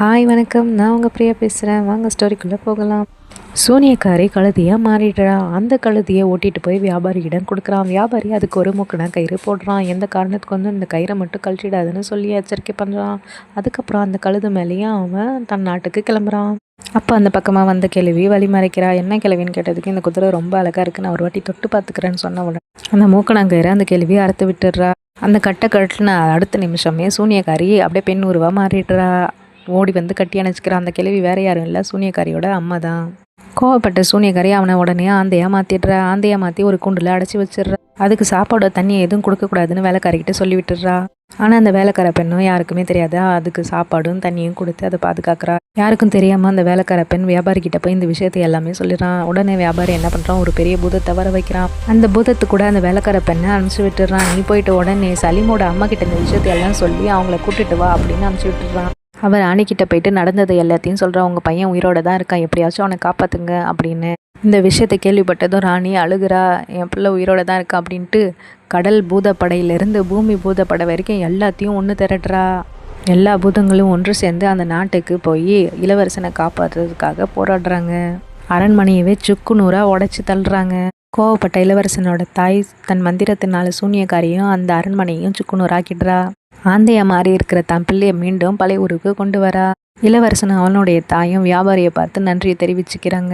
Hi வணக்கம். நான் உங்கள் பிரியா பேசுகிறேன். வாங்க ஸ்டோரிக்குள்ளே போகலாம். சூனியக்காரி கழுதியாக மாறிடுறா. அந்த கழுதியை ஓட்டிகிட்டு போய் வியாபாரியிடம் கொடுக்குறான். வியாபாரி அதுக்கு ஒரு முக்கணா கயிறு போடுறான். எந்த காரணத்துக்கு வந்து இந்த கயிறை மட்டும் கழட்டிடாதுன்னு சொல்லி எச்சரிக்கை பண்ணுறான். அதுக்கப்புறம் அந்த கழுது மேலேயும் அவன் தன் நாட்டுக்கு கிளம்புறான். அப்போ அந்த பக்கமாக வந்த கிழவி வழி மறைக்கிறா. என்ன கிழவின்னு கேட்டதுக்கு இந்த குதிரை ரொம்ப அழகாக இருக்குது, நான் ஒரு வாட்டி தொட்டு பார்த்துக்கிறேன்னு சொன்ன உடனே அந்த மூக்கணாங்கயிறை அந்த கிழவி அறுத்து விட்டுடுறா. அந்த கட்டை கட்டின அடுத்த நிமிஷமே சூனியக்காரி அப்படியே பெண் உருவாக மாறிடுறா. ஓடி வந்து கட்டி அணைச்சிக்கிறான். அந்த கிழவி வேற யாரும் இல்லை, சூனியக்காரியோட அம்மா தான். கோவப்பட்ட சூனியக்காரி அவனை உடனே ஆந்தையாக மாற்றிடுறா. ஆந்தையாக மாற்றி ஒரு கூண்டில் அடைச்சி வச்சிடுறா. அதுக்கு சாப்பாடோ தண்ணி எதுவும் கொடுக்கக்கூடாதுன்னு வேலைக்காரிக்கிட்ட சொல்லி விட்டுடுறா. ஆனால் அந்த வேலைக்கார பெண்ணும் யாருக்குமே தெரியாது. அதுக்கு சாப்பாடும் தண்ணியும் கொடுத்து அதை பாதுகாக்கிறா. யாருக்கும் தெரியாமல் அந்த வேலைக்கார பெண் வியாபாரிக்கிட்ட போய் இந்த விஷயத்தை எல்லாமே சொல்லிடுறான். உடனே வியாபாரி என்ன பண்ணுறான், ஒரு பெரிய பூதத்தை வர வைக்கிறான். அந்த பூதத்து கூட அந்த வேலைக்கார பெண்ணை அனுப்பிச்சு விட்டுடுறான். நீ போயிட்டு உடனே சலீமோட அம்மா கிட்ட இந்த விஷயத்தை எல்லாம் சொல்லி அவங்கள கூட்டிட்டு வா அப்படின்னு அனுப்பிச்சு விட்டுடுறான். அவர் அணிக்கிட்ட போயிட்டு நடந்தது எல்லாத்தையும் சொல்கிறான். உங்கள் பையன் உயிரோட தான் இருக்கான், எப்படியாச்சும் அவனை காப்பாற்றுங்க அப்படின்னு. இந்த விஷயத்தை கேள்விப்பட்டதும் ராணி அழுகிறா. என் பிள்ளை உயிரோட தான் இருக்கா அப்படின்ட்டு கடல் பூதப்படையிலேருந்து பூமி பூதப்படை வரைக்கும் எல்லாத்தையும் ஒன்று திரட்டுறா. எல்லா பூதங்களும் ஒன்று சேர்ந்து அந்த நாட்டுக்கு போய் இளவரசனை காப்பாற்றுறதுக்காக போராடுறாங்க. அரண்மனையவே சுக்கு நூறாக உடைச்சி தள்ளுறாங்க. கோவப்பட்ட இளவரசனோட தாய் தன் மந்திரத்தினால சூனியக்காரியும் அந்த அரண்மனையும் சுக்கு நூறாக்கிடுறா. ஆந்தையா மாறி இருக்கிற தன் பிள்ளையை மீண்டும் பழைய ஊருக்கு கொண்டு வரா. இளவரசனும் அவனுடைய தாயும் வியாபாரியை பார்த்து நன்றியை தெரிவிச்சுக்கிறாங்க.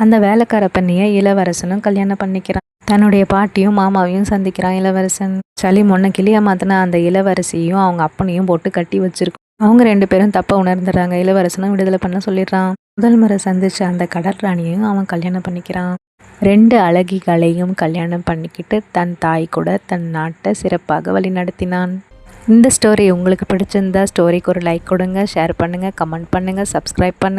அந்த வேலைக்கார பெண்ணையை இளவரசனும் கல்யாணம் பண்ணிக்கிறான். தன்னுடைய பாட்டியும் மாமாவையும் சந்திக்கிறான் இளவரசன். சலீம் ஒன்று கிளியா மாத்தின அந்த இளவரசியும் அவங்க அப்பனையும் போட்டு கட்டி வச்சிருக்கும். அவங்க 2 பேரும் தப்ப உணர்ந்துடுறாங்க. இளவரசனும் விடுதலை பண்ண சொல்லிடுறான். முதல் முறை சந்திச்ச அந்த கடல் ராணியையும் அவன் கல்யாணம் பண்ணிக்கிறான். 2 அழகிகளையும் கல்யாணம் பண்ணிக்கிட்டு தன் தாய் கூட தன் நாட்டை சிறப்பாக வழி நடத்தினான். இந்த ஸ்டோரி உங்களுக்கு பிடிச்சிருந்தா ஸ்டோரிக்கு ஒரு லைக் கொடுங்க, ஷேர் பண்ணுங்கள், கமெண்ட் பண்ணுங்கள், சப்ஸ்கிரைப் பண்ணுங்கள்.